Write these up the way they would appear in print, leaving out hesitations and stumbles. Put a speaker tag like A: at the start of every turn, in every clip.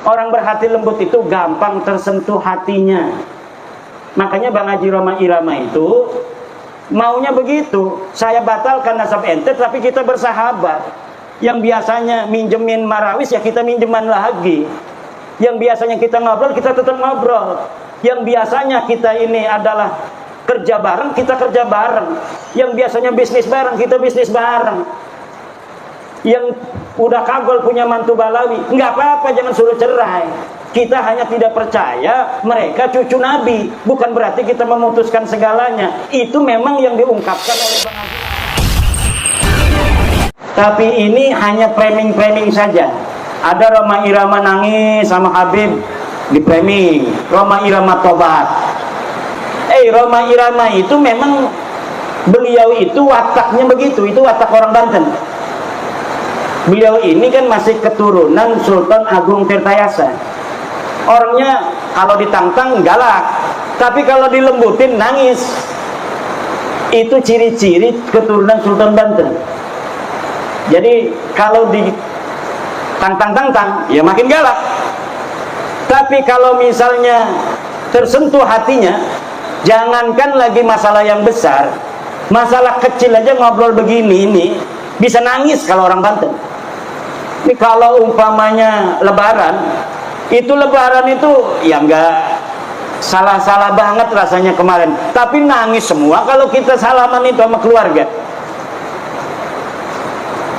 A: Orang berhati lembut itu gampang tersentuh hatinya. Makanya Bang Haji Rhoma Irama itu maunya begitu. Saya batalkan nasab ente, tapi kita bersahabat. Yang biasanya minjemin marawis, ya kita minjeman lagi. Yang biasanya kita ngobrol, kita tetap ngobrol. Yang biasanya kita ini adalah kerja bareng, kita kerja bareng. Yang biasanya bisnis bareng, kita bisnis bareng. Yang udah kagol punya mantu Balawi, nggak apa-apa, jangan suruh cerai. Kita hanya tidak percaya mereka cucu Nabi. Bukan berarti kita memutuskan segalanya. Itu memang yang diungkapkan oleh Bang Haji. Tapi ini hanya framing-framing saja. Ada Rhoma Irama nangis sama Habib di framing, Rhoma Irama tobat. Rhoma Irama itu memang beliau itu wataknya begitu, itu watak orang Banten. Beliau ini kan masih keturunan Sultan Agung Tirtayasa. Orangnya kalau ditantang galak, tapi kalau dilembutin nangis. Itu ciri-ciri keturunan Sultan Banten. Jadi kalau ditantang-tantang, ya makin galak. Tapi kalau misalnya tersentuh hatinya, jangankan lagi masalah yang besar, masalah kecil aja ngobrol begini ini bisa nangis kalau orang Banten. Ini kalau umpamanya lebaran itu ya enggak salah-salah banget rasanya kemarin, tapi nangis semua kalau kita salaman itu sama keluarga.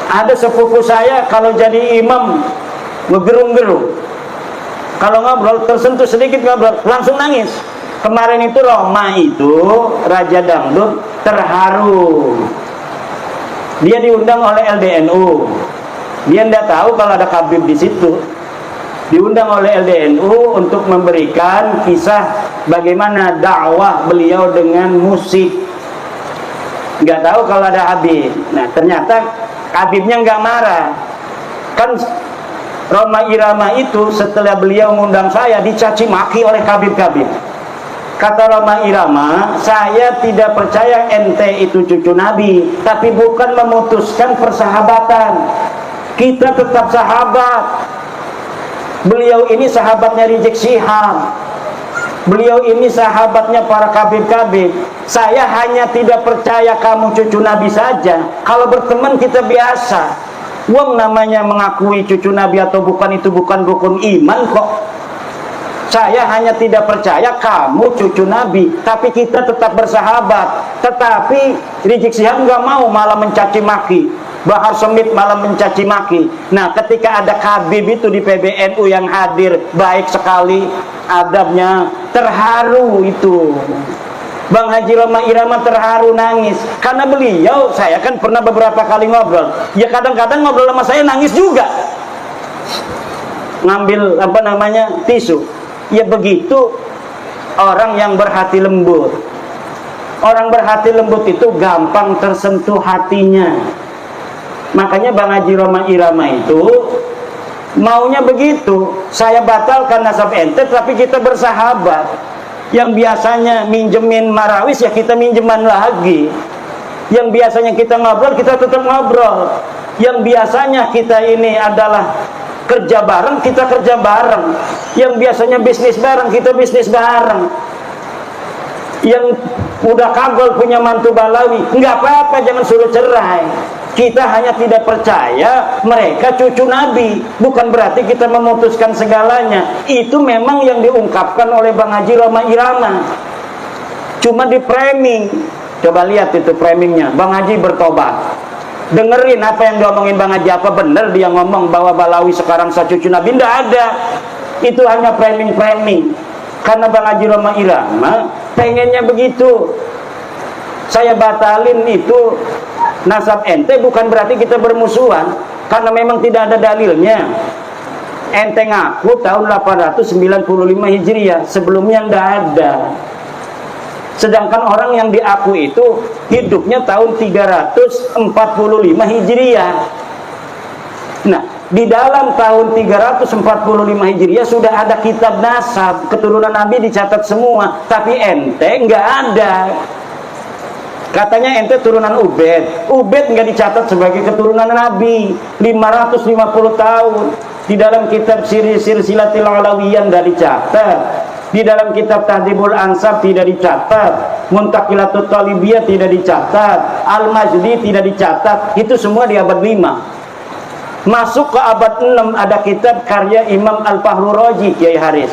A: Ada sepupu saya kalau jadi imam ngegerung-gerung, kalau ngobrol tersentuh sedikit ngobrol langsung nangis. Kemarin itu Rhoma itu Raja Dangdut terharu, dia diundang oleh LDNU. Dia tidak tahu kalau ada Habib di situ. Diundang oleh LDNU untuk memberikan kisah bagaimana dakwah beliau dengan musik. Nggak tahu kalau ada Habib. Nah ternyata Habibnya nggak marah. Kan Rhoma Irama itu setelah beliau mengundang saya dicaci maki oleh Habib-Habib. Kata Rhoma Irama, saya tidak percaya ente itu cucu Nabi, tapi bukan memutuskan persahabatan. Kita tetap sahabat. Beliau ini sahabatnya Rizik Syihab. Beliau ini sahabatnya para kabib-kabib. Saya hanya tidak percaya kamu cucu Nabi saja. Kalau berteman kita biasa. Wong namanya mengakui cucu Nabi atau bukan itu bukan rukun iman kok. Saya hanya tidak percaya kamu cucu Nabi, tapi kita tetap bersahabat. Tetapi Rizik Syihab nggak mau, malah mencaci maki. Bahar Smith malah mencaci maki. Nah ketika ada Habib itu di PBNU yang hadir, baik sekali adabnya, terharu itu. Bang Haji Rhoma Irama terharu nangis. Karena beliau, saya kan pernah beberapa kali ngobrol. Ya kadang-kadang ngobrol sama saya nangis juga. Ngambil tisu. Ya begitu orang yang berhati lembut. Orang berhati lembut itu gampang tersentuh hatinya. Makanya Bang Haji Rhoma Irama itu maunya begitu. Saya batalkan nasab ente, tapi kita bersahabat. Yang biasanya minjemin marawis, ya kita minjeman lagi. Yang biasanya kita ngobrol, kita tetap ngobrol. Yang biasanya kita ini adalah kerja bareng, kita kerja bareng. Yang biasanya bisnis bareng, kita bisnis bareng. Yang udah kagol punya mantu Balawi, nggak apa-apa, jangan suruh cerai. Kita hanya tidak percaya mereka cucu Nabi. Bukan berarti kita memutuskan segalanya. Itu memang yang diungkapkan oleh Bang Haji Rhoma Irama. Cuma di framing. Coba lihat itu framingnya. Bang Haji bertobat. Dengerin apa yang diomongin Bang Haji. Apa benar dia ngomong bahwa Balawi sekarang cucu Nabi? Tidak ada. Itu hanya framing-framing. Karena Bang Haji Rhoma Irama pengennya begitu. Saya batalin itu nasab ente, bukan berarti kita bermusuhan, karena memang tidak ada dalilnya. Ente ngaku tahun 895 Hijriah, sebelumnya tidak ada. Sedangkan orang yang diaku itu hidupnya tahun 345 Hijriah. Nah, di dalam tahun 345 Hijriah sudah ada kitab nasab, keturunan Nabi dicatat semua, tapi ente nggak ada. Katanya ente turunan Ubed. Ubed nggak dicatat sebagai keturunan Nabi. 550 tahun. di dalam kitab Silsilatul Alawiyah tidak dicatat, di dalam kitab Tahdhibul Ansab tidak dicatat, Muntaqilatut Talibiyah tidak dicatat, Al-Majdi tidak dicatat. Itu semua di abad 5. Masuk ke abad 6 ada kitab karya Imam Al-Fahru Raji, Kiai Haris.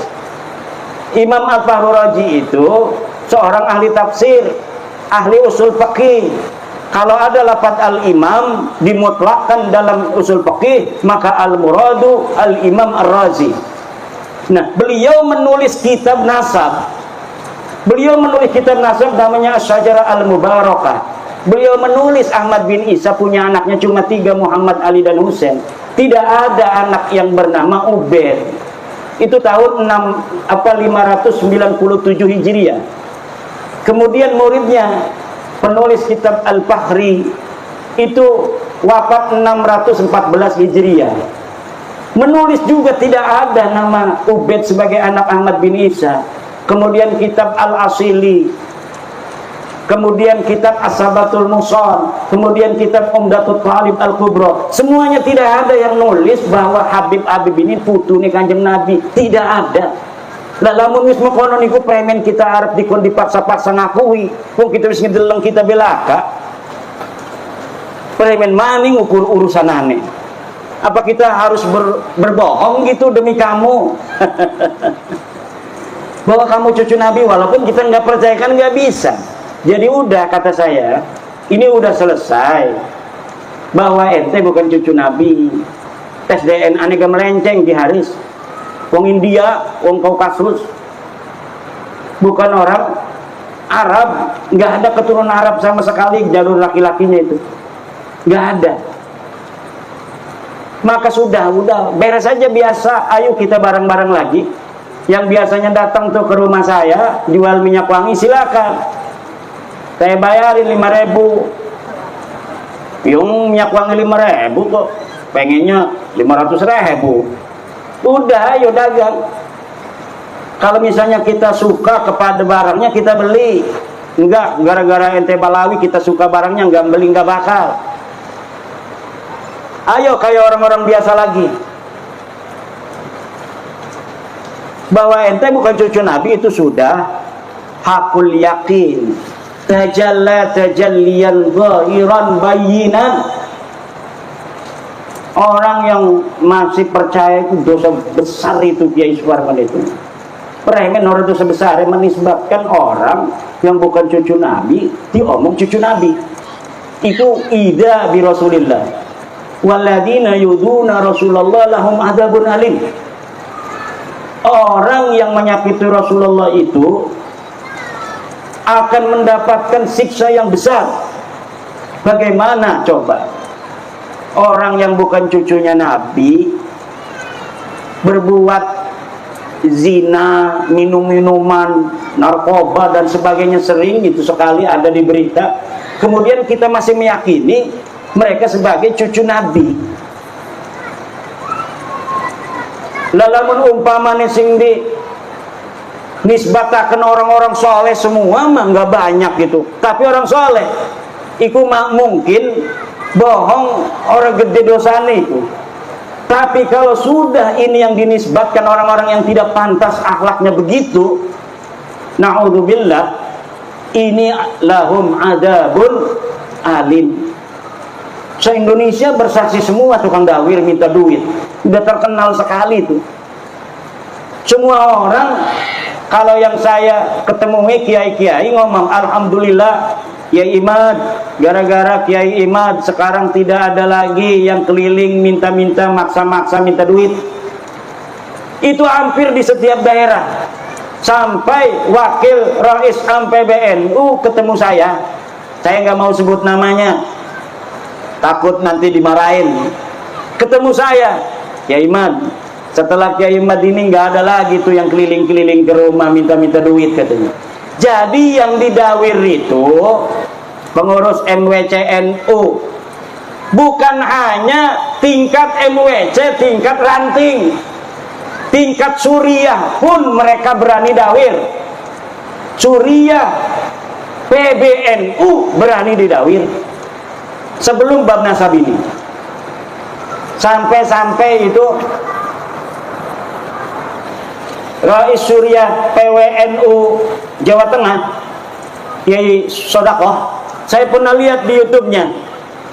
A: Imam Al-Fahru Raji itu seorang ahli tafsir, ahli usul fikih. Kalau ada lafaz al-imam dimutlakkan dalam usul fikih, maka al-muradu al-imam ar-Razi. Nah, beliau menulis kitab nasab. Beliau menulis kitab nasab namanya Asy-Syajarah Al-Mubarakah. Beliau menulis Ahmad bin Isa punya anaknya cuma 3, Muhammad, Ali, dan Husain. Tidak ada anak yang bernama Ubaid. Itu tahun 597 Hijriah. Kemudian muridnya penulis kitab Al-Fahri itu wafat 614 Hijriah. Menulis juga tidak ada nama Ubaid sebagai anak Ahmad bin Isa. Kemudian kitab Al-Asili, kemudian kitab As-Sabatul Musal, kemudian kitab Umdatul Talib Al-Kubra. Semuanya tidak ada yang nulis bahwa Habib ini putune Kanjeng Nabi. Tidak ada. Lah lamun wis mengkono niku premen kita arep dikon dipaksa-paksa ngakui, wong kita wis ngedeleng kita belaka. Premen maning ukur urusanane. Apa kita harus berbohong gitu demi kamu? Bahwa kamu cucu Nabi, walaupun kita nggak percaya kan nggak bisa. Jadi udah, kata saya, ini udah selesai. Bahwa ente bukan cucu Nabi. Tes DNA aneka melenceng di Haris. Wong India, wong Kaukasus, bukan orang Arab, nggak ada keturunan Arab sama sekali jalur laki-lakinya itu, nggak ada. Maka sudah beres saja biasa. Ayo kita bareng-bareng lagi. Yang biasanya datang tuh ke rumah saya jual minyak wangi, silakan. Saya bayarin 5.000. Yung minyak wangi 5.000 kok, pengennya 500.000. Udah, ayo dagang. Kalau misalnya kita suka kepada barangnya, kita beli. Enggak, gara-gara ente Balawi kita suka barangnya, enggak beli, enggak bakal. Ayo kayak orang-orang biasa lagi. Bahwa ente bukan cucu Nabi itu sudah hakul yakin. Tajalla tajalliyan zahiran bayinan. Orang yang masih percaya itu dosa besar itu, Kiai Suwarman itu. Premen orang dosa besar yang menisbatkan orang yang bukan cucu Nabi diomong cucu Nabi. Itu ida bi Rasulillah. Walladzina yuduna Rasulullah lahum adzabun alim. Orang yang menyakiti Rasulullah itu akan mendapatkan siksa yang besar. Bagaimana coba? Orang yang bukan cucunya Nabi berbuat zina, minum-minuman, narkoba dan sebagainya, sering itu sekali ada di berita. Kemudian kita masih meyakini mereka sebagai cucu Nabi. Lamun umpamane sing di nisbataken orang-orang soleh semua mah nggak banyak gitu. Tapi orang soleh iku mungkin bohong, orang gede dosanya itu. Tapi kalau sudah ini yang dinisbatkan orang-orang yang tidak pantas akhlaknya begitu, na'udzubillah, ini lahum adabun alim. Se-Indonesia bersaksi semua tukang dawir minta duit. Udah terkenal sekali itu. Semua orang, kalau yang saya ketemu kiai-kiai ngomong, alhamdulillah Kiai Imad, gara-gara Kiai Imad sekarang tidak ada lagi yang keliling minta-minta, maksa-maksa minta duit. Itu hampir di setiap daerah. Sampai wakil Rais PBNU ketemu saya nggak mau sebut namanya, takut nanti dimarahin. Ketemu saya, Kiai Imad, setelah Kiai Imad ini nggak ada lagi tuh yang keliling-keliling ke rumah minta-minta duit katanya. Jadi yang didawir itu pengurus MWCNU, bukan hanya tingkat MWC, tingkat ranting, tingkat Suriah pun mereka berani dawir. Suriah, PBNU berani didawir sebelum bab nasab ini. Sampai-sampai itu Rais Surya PWNU Jawa Tengah, Kiai Sodakoh, saya pernah lihat di YouTube-nya.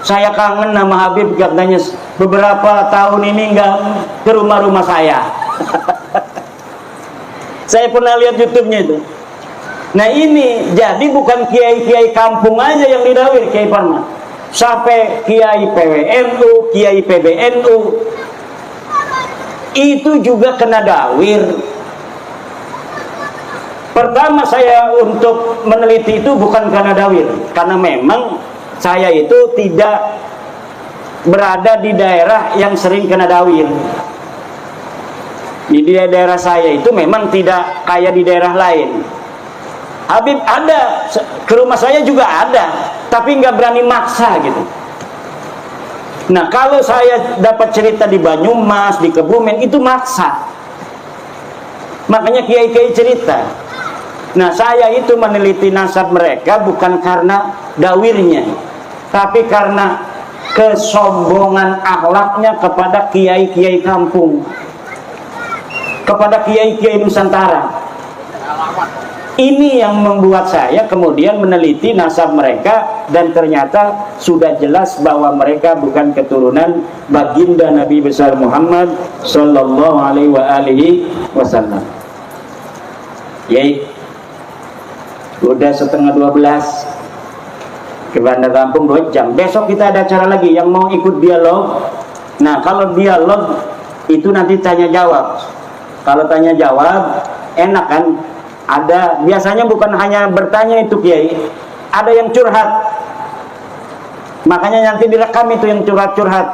A: Saya kangen nama Habib, katanya beberapa tahun ini nggak ke rumah-rumah saya. Saya pernah lihat YouTube-nya itu. Nah ini jadi bukan kiai-kiai kampung aja yang didawir Kiai Parman, sampai kiai PWNU, kiai PBNU itu juga kena dawir. Pertama saya untuk meneliti itu bukan karena dawir, karena memang saya itu tidak berada di daerah yang sering kena dawir. Di daerah saya itu memang tidak kayak di daerah lain. Habib ada, ke rumah saya juga ada, tapi nggak berani maksa gitu. Nah kalau saya dapat cerita di Banyumas, di Kebumen, itu maksa. Makanya kiai-kiai cerita. Nah saya itu meneliti nasab mereka bukan karena dawirnya, tapi karena kesombongan akhlaknya kepada kiai-kiai kampung, kepada kiai-kiai Nusantara. Ini yang membuat saya kemudian meneliti nasab mereka, dan ternyata sudah jelas bahwa mereka bukan keturunan baginda Nabi besar Muhammad sallallahu alaihi wasallam. Yai, udah setengah 12, ke Bandar Lampung 2 jam. Besok kita ada acara lagi yang mau ikut dialog. Nah kalau dialog itu nanti tanya jawab. Kalau tanya jawab enak kan? Ada, biasanya bukan hanya bertanya itu Kiai, ada yang curhat. Makanya nanti direkam itu yang curhat-curhat,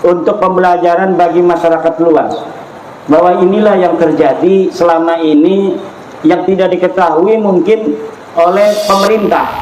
A: untuk pembelajaran bagi masyarakat luas, bahwa inilah yang terjadi selama ini yang tidak diketahui mungkin oleh pemerintah.